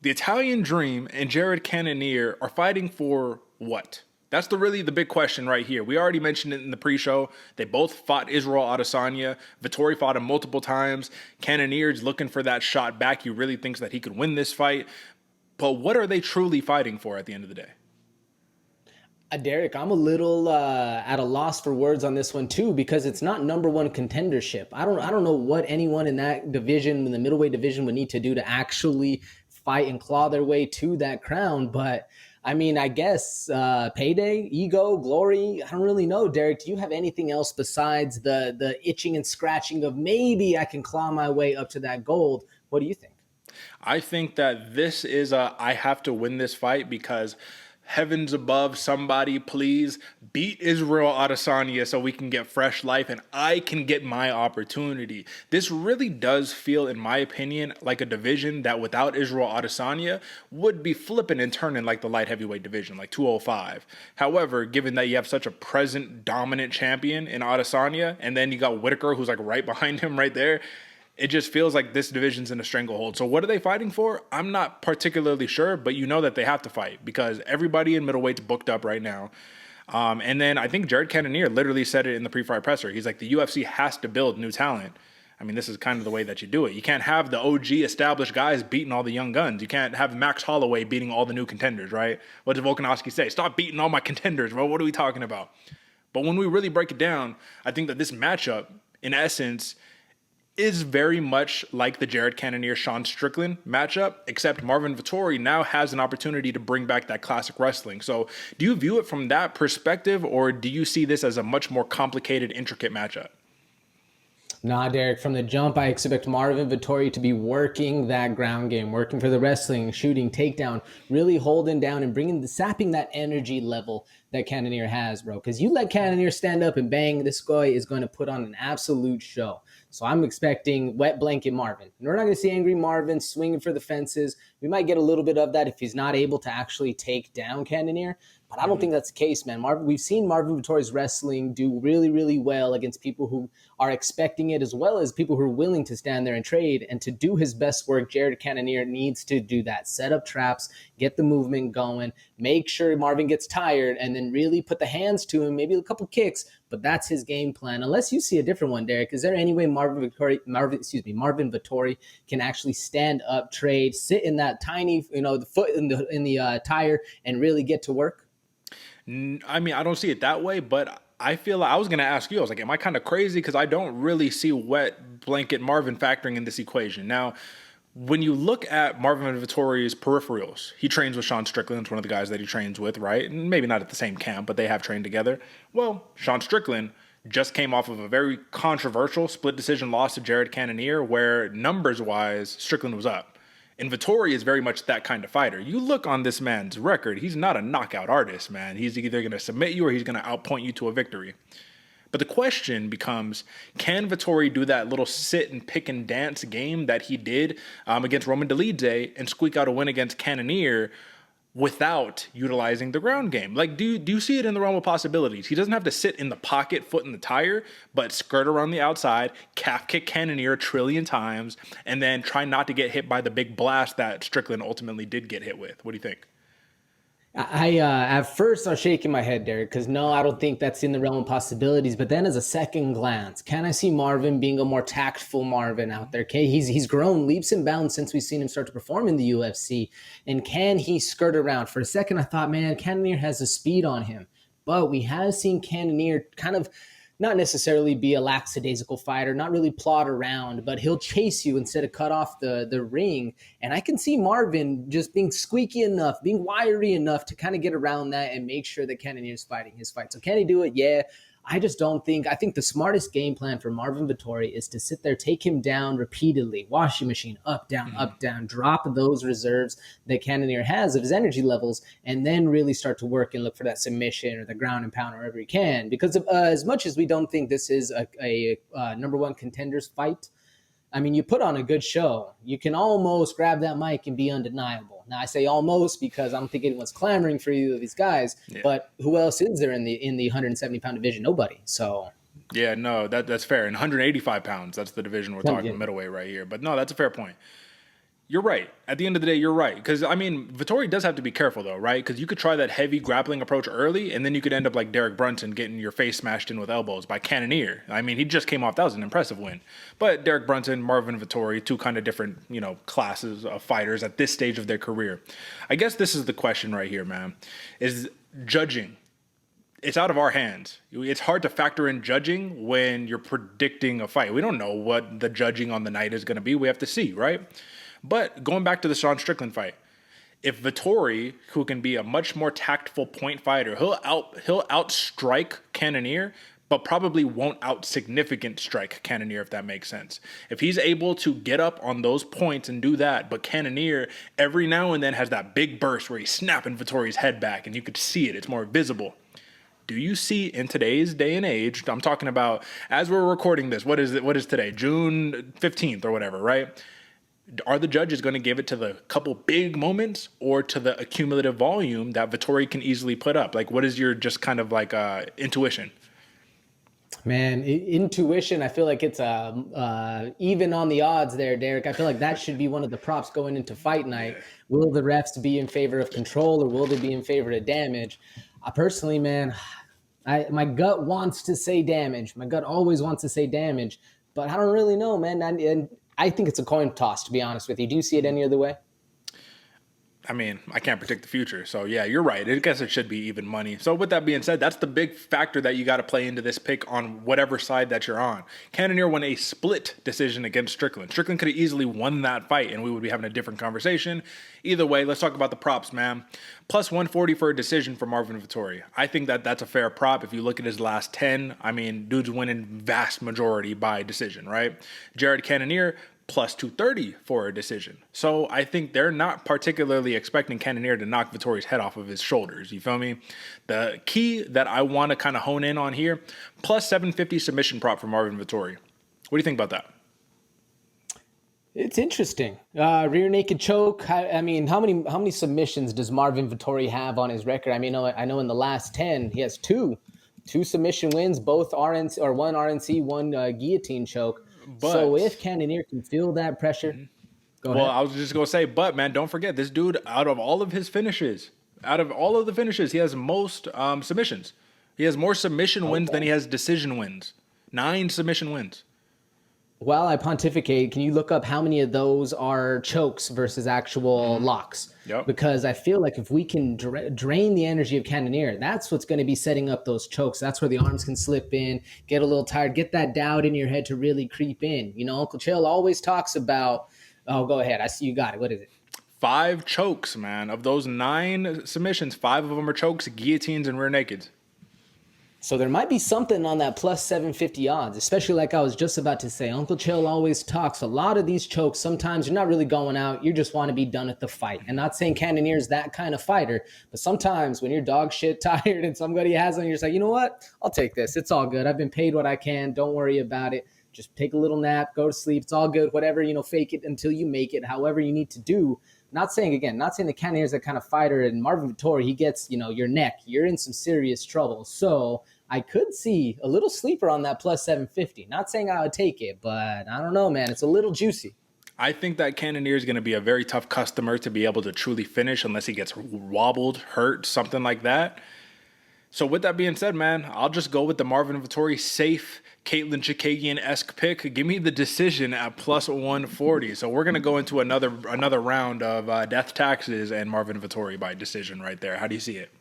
The Italian Dream and Jared Cannonier are fighting for what? That's really the big question right here. We already mentioned it in the pre-show. They both fought Israel Adesanya. Vettori fought him multiple times. Cannonier's looking for that shot back. He really thinks that he could win this fight. But what are they truly fighting for at the end of the day? Derek, I'm a little at a loss for words on this one too because it's not number one contendership. I don't know what anyone in that division, in the middleweight division, would need to do to actually fight and claw their way to that crown. But I mean, I guess payday, ego, glory. I don't really know, Derek. Do you have anything else besides the itching and scratching of maybe I can claw my way up to that gold? What do you think? I think that this is I have to win this fight because heavens above, somebody please beat Israel Adesanya so we can get fresh life and I can get my opportunity. This really does feel, in my opinion, like a division that without Israel Adesanya would be flipping and turning like the light heavyweight division, like 205. However, given that you have such a present dominant champion in Adesanya, and then you got Whitaker who's like right behind him right there, it just feels like this division's in a stranglehold. So what are they fighting for? I'm not particularly sure, but you know that they have to fight because everybody in middleweight's booked up right now. And then I think Jared Cannonier literally said it in the pre-fight presser. He's like, the UFC has to build new talent. I mean, this is kind of the way that you do it. You can't have the OG established guys beating all the young guns. You can't have Max Holloway beating all the new contenders, right? What did Volkanovski say? Stop beating all my contenders, bro. What are we talking about? But when we really break it down, I think that this matchup, in essence, is very much like the Jared Cannonier Sean Strickland matchup, except Marvin Vettori now has an opportunity to bring back that classic wrestling. So, do you view it from that perspective, or do you see this as a much more complicated, intricate matchup? Nah, Derek, from the jump, I expect Marvin Vettori to be working that ground game, working for the wrestling, shooting, takedown, really holding down and sapping that energy level that Cannonier has, bro. Because you let Cannonier stand up and bang, this guy is going to put on an absolute show. So I'm expecting wet blanket Marvin. We're not going to see angry Marvin swinging for the fences. We might get a little bit of that if he's not able to actually take down Cannonier. But I don't think that's the case, man. We've seen Marvin Vettori's wrestling do really, really well against people who are expecting it, as well as people who are willing to stand there and trade. And to do his best work, Jared Cannonier needs to do that. Set up traps, get the movement going, make sure Marvin gets tired, and then really put the hands to him, maybe a couple kicks. But that's his game plan. Unless you see a different one, Derek, is there any way Marvin Vettori can actually stand up, trade, sit in that tiny, the foot in the tire, and really get to work? I mean, I don't see it that way, but I feel like I was going to ask you, I was like, am I kind of crazy? Because I don't really see wet blanket Marvin factoring in this equation. Now, when you look at Marvin Vittori's peripherals, he trains with Sean Strickland. It's one of the guys that he trains with, right? And maybe not at the same camp, but they have trained together. Well, Sean Strickland just came off of a very controversial split decision loss to Jared Cannonier, where numbers-wise, Strickland was up. And Vettori is very much that kind of fighter. You look on this man's record, he's not a knockout artist, man. He's either going to submit you or he's going to outpoint you to a victory. But the question becomes, can Vettori do that little sit and pick and dance game that he did against Roman Dolidze and squeak out a win against Cannonier without utilizing the ground game? Like, do you see it in the realm of possibilities? He doesn't have to sit in the pocket, foot in the tire, but skirt around the outside, calf kick Cannonier a trillion times, and then try not to get hit by the big blast that Strickland ultimately did get hit with. What do you think? I at first I was shaking my head, Derek, because no, I don't think that's in the realm of possibilities. But then, as a second glance, can I see Marvin being a more tactful Marvin out there? Okay, he's grown leaps and bounds since we've seen him start to perform in the UFC. And can he skirt around? For a second, I thought, man, Cannonier has the speed on him, but we have seen Cannonier kind of not necessarily be a lackadaisical fighter, not really plod around, but he'll chase you instead of cut off the ring. And I can see Marvin just being squeaky enough, being wiry enough to kind of get around that and make sure that Cannonier's fighting his fight. So can he do it? Yeah. I think the smartest game plan for Marvin Vettori is to sit there, take him down repeatedly, washing machine, up, down, drop those reserves that Cannonier has of his energy levels, and then really start to work and look for that submission or the ground and pound wherever he can. Because as much as we don't think this is a number one contenders fight, I mean, you put on a good show. You can almost grab that mic and be undeniable. Now, I say almost because I don't think anyone's clamoring for either of these guys. Yeah. But who else is there in the 170-pound division? Nobody. So yeah, no, that's fair. And 185 pounds, that's the division we're talking middleweight right here. But no, that's a fair point. You're right. At the end of the day, you're right. Because, I mean, Vittori does have to be careful, though, right? Because you could try that heavy grappling approach early, and then you could end up like Derek Brunson getting your face smashed in with elbows by Cannonier. I mean, he just came off. That was an impressive win. But Derek Brunson, Marvin Vettori, two kind of different, classes of fighters at this stage of their career. I guess this is the question right here, man. Is judging. It's out of our hands. It's hard to factor in judging when you're predicting a fight. We don't know what the judging on the night is going to be. We have to see, right? But going back to the Sean Strickland fight, if Vettori, who can be a much more tactful point fighter, he'll outstrike Cannonier, but probably won't out significant strike Cannonier, if that makes sense. If he's able to get up on those points and do that, but Cannonier every now and then has that big burst where he's snapping Vettori's head back and you could see it, it's more visible. Do you see in today's day and age, I'm talking about as we're recording this, what is today? June 15th or whatever, right? Are the judges going to give it to the couple big moments or to the accumulative volume that Vettori can easily put up? Like, what is your just kind of like intuition? Man, intuition, I feel like it's even on the odds there, Derek. I feel like that should be one of the props going into fight night. Will the refs be in favor of control or will they be in favor of damage? Personally, man, my gut wants to say damage. My gut always wants to say damage, but I don't really know, man. And I think it's a coin toss, to be honest with you. Do you see it any other way? I mean, I can't predict the future. So, yeah, you're right. I guess it should be even money. So, with that being said, that's the big factor that you got to play into this pick on whatever side that you're on. Cannonier won a split decision against Strickland. Strickland could have easily won that fight, and we would be having a different conversation. Either way, let's talk about the props, man. Plus 140 for a decision for Marvin Vettori. I think that that's a fair prop. If you look at his last 10, I mean, dude's winning vast majority by decision, right? Jared Cannonier, plus 230 for a decision. So I think they're not particularly expecting Cannonier to knock Vettori's head off of his shoulders. You feel me? The key that I want to kind of hone in on here, plus 750 submission prop for Marvin Vettori. What do you think about that? It's interesting. Rear naked choke. I mean, how many submissions does Marvin Vettori have on his record? I mean, I know in the last 10, he has two submission wins, both RNC or one RNC, one guillotine choke. But, so if Cannonier can feel that pressure, go ahead. Well, I was just going to say, but man, don't forget this dude, out of all of the finishes, he has most submissions. He has more submission wins than he has decision wins. 9 submission wins. While I pontificate, can you look up how many of those are chokes versus actual locks? Yep. Because I feel like if we can drain the energy of Cannonier, that's what's going to be setting up those chokes. That's where the arms can slip in, get a little tired, get that doubt in your head to really creep in. You know, Uncle Chill always talks about, oh, go ahead. I see you got it. What is it? 5 chokes, man. Of those 9 submissions, 5 of them are chokes, guillotines, and rear nakeds. So there might be something on that plus 750 odds, especially like I was just about to say. Uncle Chill always talks. A lot of these chokes, sometimes you're not really going out. You just want to be done at the fight. And not saying Cannonier is that kind of fighter, but sometimes when you're dog shit tired and somebody has on, you're just like, you know what? I'll take this. It's all good. I've been paid what I can. Don't worry about it. Just take a little nap, go to sleep. It's all good. Whatever, fake it until you make it, however you need to do. Not saying the Cannonier is that kind of fighter, and Marvin Vettori, he gets, your neck. You're in some serious trouble. So I could see a little sleeper on that plus 750. Not saying I would take it, but I don't know, man. It's a little juicy. I think that Cannonier is going to be a very tough customer to be able to truly finish unless he gets wobbled, hurt, something like that. So with that being said, man, I'll just go with the Marvin Vettori safe, Caitlin Chikagian-esque pick. Give me the decision at plus 140. So we're going to go into another round of death taxes and Marvin Vettori by decision right there. How do you see it?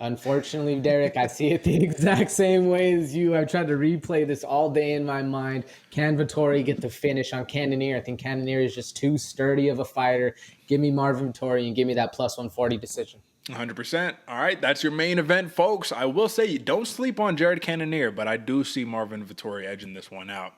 Unfortunately, Derek, I see it the exact same way as you. I've tried to replay this all day in my mind. Can Vettori get the finish on Cannonier? I think Cannonier is just too sturdy of a fighter. Give me Marvin Vettori and give me that plus 140 decision. 100%. All right, that's your main event, folks. I will say, don't sleep on Jared Cannonier, but I do see Marvin Vettori edging this one out.